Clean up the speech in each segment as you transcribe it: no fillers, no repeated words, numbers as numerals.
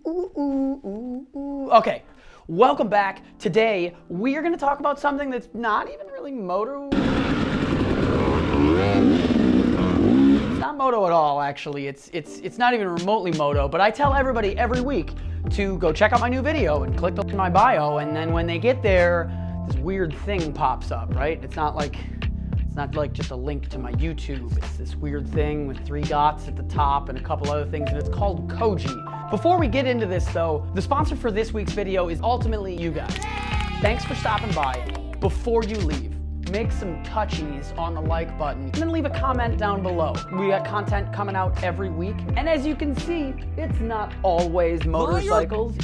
Okay, welcome back. Today we are going to talk about something that's not even really moto. It's not moto at all, actually. It's not even remotely moto. But I tell everybody every week to go check out my new video and click the link in my bio, and then when they get there, this weird thing pops up, right? It's not like just a link to my YouTube. It's this weird thing with 3 dots at the top and a couple other things, and it's called KOJI. Before we get into this though, the sponsor for this week's video is ultimately you guys. Thanks for stopping by. Before you leave, make some touchies on the like button and then leave a comment down below. We got content coming out every week, and as you can see, it's not always motorcycles.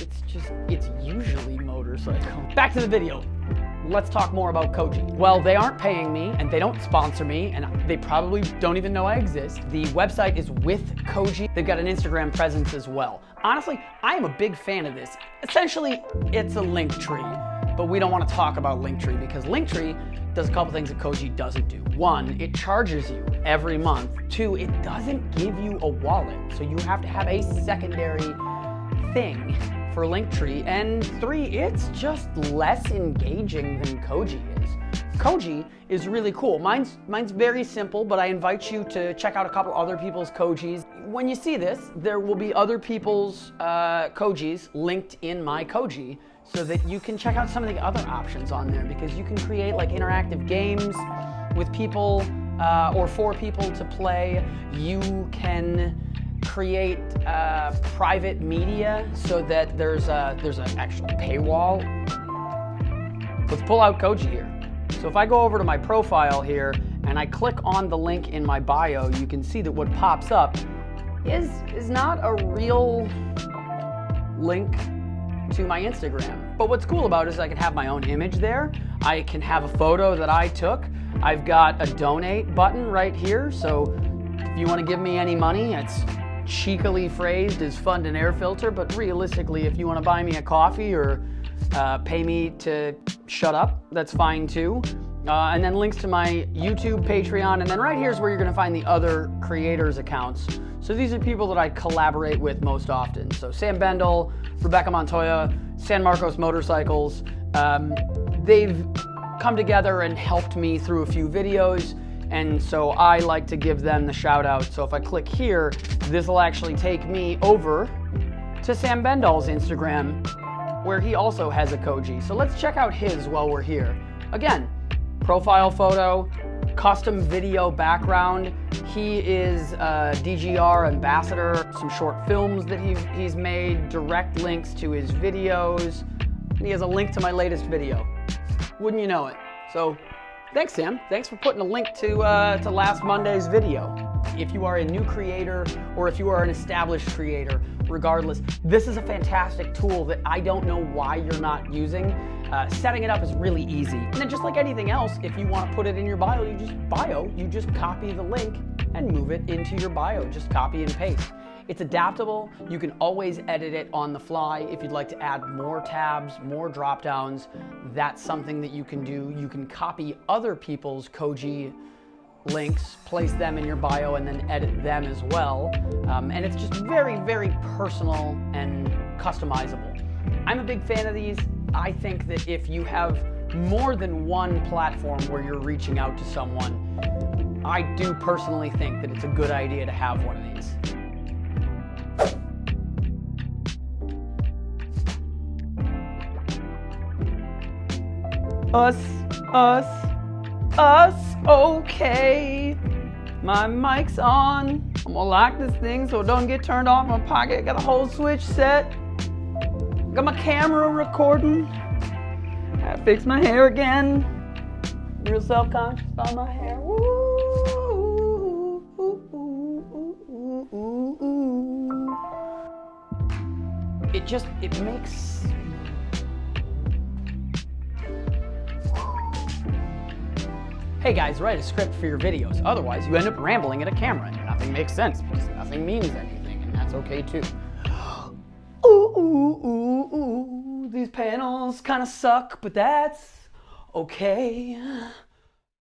It's usually motorcycles. Back to the video. Let's talk more about KOJI. Well, they aren't paying me and they don't sponsor me, and they probably don't even know I exist. The website is with KOJI. They've got an Instagram presence as well. Honestly, I am a big fan of this. Essentially, it's a link tree, but we don't want to talk about Linktree because Linktree does a couple things that KOJI doesn't do. 1, it charges you every month. 2, it doesn't give you a wallet, so you have to have a secondary thing for Linktree. And 3, it's just less engaging than KOJI is. KOJI is really cool. Mine's very simple, but I invite you to check out a couple other people's KOJIs. When you see this, there will be other people's KOJIs linked in my KOJI so that you can check out some of the other options on there, because you can create like interactive games with people or for people to play. You can create private media so that there's an actual paywall. Let's pull out KOJI here. So if I go over to my profile here and I click on the link in my bio, you can see that what pops up is not a real link to my Instagram. But what's cool about it is I can have my own image there. I can have a photo that I took. I've got a donate button right here. So if you want to give me any money, it's cheekily phrased as fund an air filter, but realistically, if you want to buy me a coffee or pay me to shut up, that's fine too. And then links to my YouTube, Patreon, and then right here is where you're going to find the other creators' accounts. So these are people that I collaborate with most often. So Sam Bendel, Rebecca Montoya, San Marcos Motorcycles. They've come together and helped me through a few videos, and so I like to give them the shout out. So if I click here, this will actually take me over to Sam Bendel's Instagram, where he also has a KOJI. So let's check out his while we're here. Again, profile photo, custom video background. He is a DGR ambassador, some short films that he's made, direct links to his videos, and he has a link to my latest video. Wouldn't you know it? So thanks, Sam. Thanks for putting a link to last Monday's video. If you are a new creator or if you are an established creator, regardless, this is a fantastic tool that I don't know why you're not using. Setting it up is really easy. And then just like anything else, if you want to put it in your bio, you just copy the link and move it into your bio. Just copy and paste. It's adaptable. You can always edit it on the fly. If you'd like to add more tabs, more drop downs, that's something that you can do. You can copy other people's KOJI links, place them in your bio, and then edit them as well. And it's just very, very personal and customizable. I'm a big fan of these. I think that if you have more than one platform where you're reaching out to someone, I do personally think that it's a good idea to have one of these. Us, okay. My mic's on. I'm gonna lock this thing so it don't get turned off in my pocket. Got a whole switch set. Got my camera recording. I fix my hair again. Real self-conscious about my hair. It makes... Hey guys, write a script for your videos. Otherwise, you end up rambling at a camera and nothing makes sense because nothing means anything, and that's okay too. These panels kind of suck, but that's okay.